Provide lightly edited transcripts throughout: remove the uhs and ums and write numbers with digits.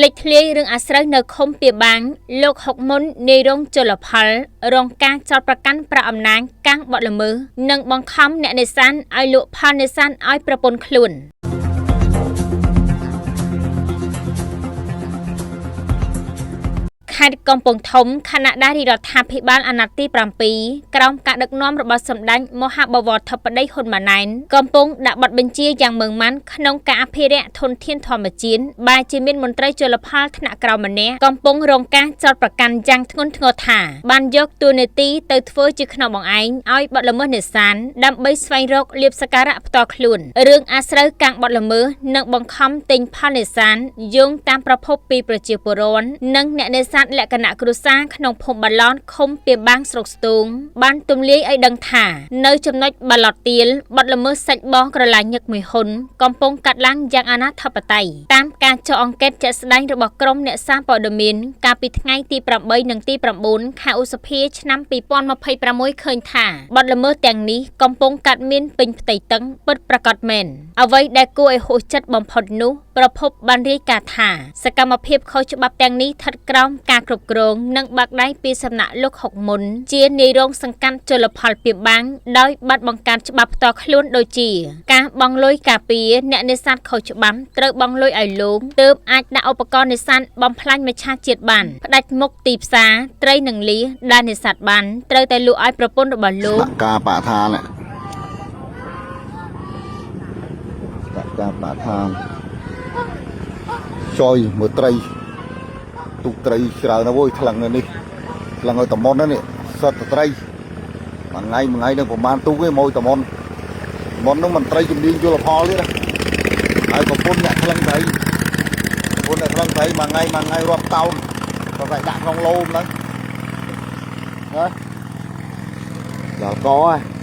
លេចធ្លាយរឿងអាស្រូវនៅឃុំពីបាំងលោកហុកមុននាយរងជលផលរងការចោទប្រកាន់ប្រាអំណាចកាំងបទល្មើសនិងបង្ខំអ្នកនេសាទឲ្យលក់ផលនេសាទឲ្យប្រពន្ធខ្លួនខេត្តកំពង់ធំខណៈដែលរដ្ឋាភិបាលអាណត្តិទី7ក្រោមការដឹកនាំរបស់សម្ដេចមហាបវរធិបតីហ៊ុនម៉ាណែតកំពុងដាក់បទបញ្ជាយ៉ាងម៉ឺងម៉ាត់ក្នុងការអភិរក្សធនធានធម្មជាតិបែរជាមានមន្ត្រីជលផលថ្នាក់ក្រោមម្នាក់កំពុងរងការចោទប្រកាន់យ៉ាងធ្ងន់ធ្ងរថាបានយកតួនាទីទៅធ្វើជាខ្នងបង្អែងឲ្យបទល្មើសនេសាទដើម្បីស្វែងរកលាភសក្ការៈផ្ទាល់ខ្លួនរឿងអាស្រូវកាំងបទល្មើសនិងបង្ខំទិញផលនេសាទយោងតាមប្រភពពីប្រជាពលរដ្ឋនិងអ្នកនេសាទលក្ខណៈគ្រួសារក្នុងភូមិបាឡនឃុំពីបាំងស្រុកស្ទូងបានទម្លាយឲ្យដឹងថានៅចំណុចបាឡតទៀលបទល្មើសសាច់បងក្រឡាញឹកមួយហ៊ុនកំពុងកាត់ឡើងយ៉ាងអនាធិបតេយ្យតាមការចុះអង្កេតជាក់ស្ដែងរបស់ក្រុមអ្នកសារព័ត៌មានកាលពីថ្ងៃទី8និងទី9ខែឧសភាឆ្នាំ2026ឃើញថាបទល្មើសទាំងនេះកំពុងកាត់មានពេញផ្ទៃតឹងពិតប្រាកដមែនអ្វីដែលគួរឲ្យហួសចិត្តបំផុតនោះប្រភពបានរាយការណ៍ថាសកម្មភាពខុសច្បាប់ទាំងនេះស្ថិតក្រោមការគ្រប់គ្រងនិងបាក់ដៃពីសំណាក់លោកហុកមុនជានាយរងសង្កាត់ជលផលពីបាំងដោយបាត់បង្កើតច្បាប់ផ្ទាល់ខ្លួនដូចជាការបង់លុយការពារអ្នកនេសាទខុសច្បាប់ត្រូវបង់លុយឲ្យលោកទើបអាចដាក់ឧបករណ៍នេសាទបំផ្លាញមច្ឆជាតិបានផ្ដាច់មុខទីផ្សារត្រីនិងលៀសដែលនេសាទបានត្រូវតែលក់ឲ្យប្រពន្ធរបស់លោកការបឋានការបឋានជួយមើលត្រីទុកត្រីច្រើនណាស់អើយថ្លឹងនេះថ្លឹងឲ្យតមុននេះសត្វត្រីមួយថ្ងៃនឹងប្រហែលទុកឯងមកតមុននោះមិនត្រីជំនាញជលផលទេណាហើយប្រពន្ធអ្នកថ្លឹងត្រីមួយថ្ងៃរាប់តោនក៏តែដាក់ក្នុងឡូមហ្នឹងណាដល់កហ៎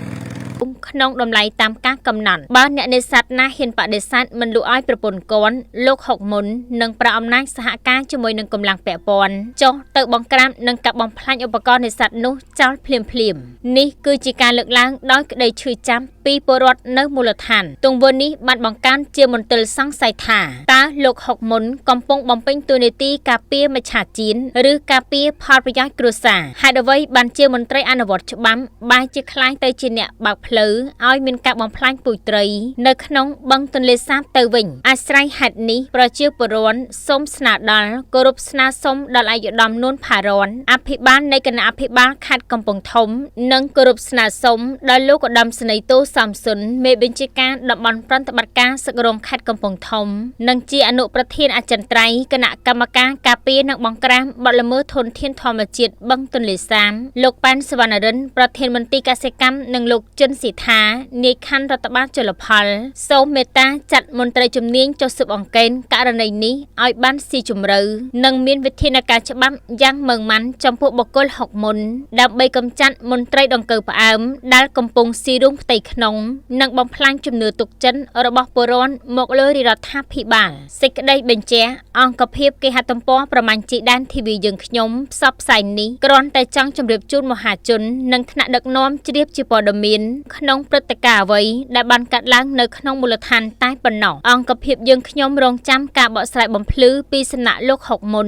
ក្នុងតម្លៃតាមការកំណត់បើអ្នកនេសាទណាហ៊ានបដិសេធមិនលក់ឲ្យប្រពន្ធកូនលោកហុកមុននឹងប្រើអំណាចសហការជាមួយនឹងកម្លាំងពាក់ព័ន្ធចុះទៅបង្ក្រាបនិងកាប់បំផ្លាញឧបករណ៍នេសាទនោះចោលភ្លាមនេះគឺជាការលើកឡើងដោយក្តីឈឺចាំពីពលរដ្ឋនៅមូលដ្ឋានទង្វើនេះបានបង្កើនជាមន្ទិលសង្ស័យថាតើលោកហុកមុនកំពុងបំពេញតួនាទីការពារមច្ឆជាតិឬការពារផលប្រយោជន៍គ្រួសារហេតុអ្វីបានជាមន្ត្រីអនុវត្តច្បាប់បែរជាคล้ายទៅជាអ្នកបើកផ្លូវឲ្យមានការបំផ្លាញពូជត្រីនៅក្នុងបឹងទន្លេសាបទៅវិញអាស្រ័យហេតុនេះប្រជាពលរដ្ឋសូមស្នើដល់គោរពស្នើសុំដល់ឯកឧត្តមនួនផារ៉នអភិបាលនៃគណៈអភិបាលខេត្តកំពង់ធំនិងគោរពស្នើសុំដល់លោកឧត្តមស្នេហ៍តូសំសុនមេបញ្ជាការតំបន់ប្រតិបត្តិការសឹករងខេត្តកំពង់ធំនិងជាអនុប្រធានអចិន្ត្រៃយ៍គណៈកម្មការការពារនិងបង្ក្រាបបទល្មើសធនធានធម្មជាតិបឹងទន្លេសាបលោកប៉ែនសវណ្ណរិនប្រធានមន្ត្រីកសិកម្មនិងលោកចិនសីថានាយខណ្ឌរដ្ឋបាលជលផលសូមមេត្តាចាត់មន្ត្រីជំនាញចុះស៊ើបអង្កេតករណីនេះឲ្យបានស៊ីជម្រៅនិងមានវិធានការច្បាប់យ៉ាងម៉ឺងម៉ាត់ចំពោះបុគ្គលហុកមុនដើម្បីកម្ចាត់មន្ត្រីដង្កូវផ្អើមដែលកំពុងស៊ីរូងផ្ទៃក្នុងនិងបំផ្លាញជំនឿទុកចិត្តរបស់ពលរដ្ឋមកលើរដ្ឋាភិបាលសេចក្តីបញ្ជាអង្គភាពគេហទំព័រប្រមាញ់ជីដែនធីវីយើងខ្ញុំផ្សព្វផ្សាយនេះគ្រាន់តែចង់ជម្រាបជូនមហាជននិងថ្នាក់ដឹកនាំជ្រាបជាព័ត៌មានក្នុងព្រឹត្តិការណ៍អ្វីដែលបានកាត់ឡើងនៅក្នុងមូលដ្ឋានតែប៉ុណ្ណោះអង្គភាពយើងខ្ញុំរងចាំការបកស្រាយបំភ្លឺពីសំណាក់លោកហុកមុន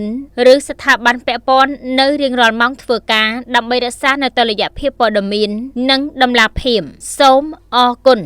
ឬស្ថាប័នពាក់ព័ន្ធនៅរៀងរាល់ម៉ោងធ្វើការដើម្បីរក្សានូវតុល្យភាពព័ត៌មាននិងតម្លាភាពសូមអរគុណ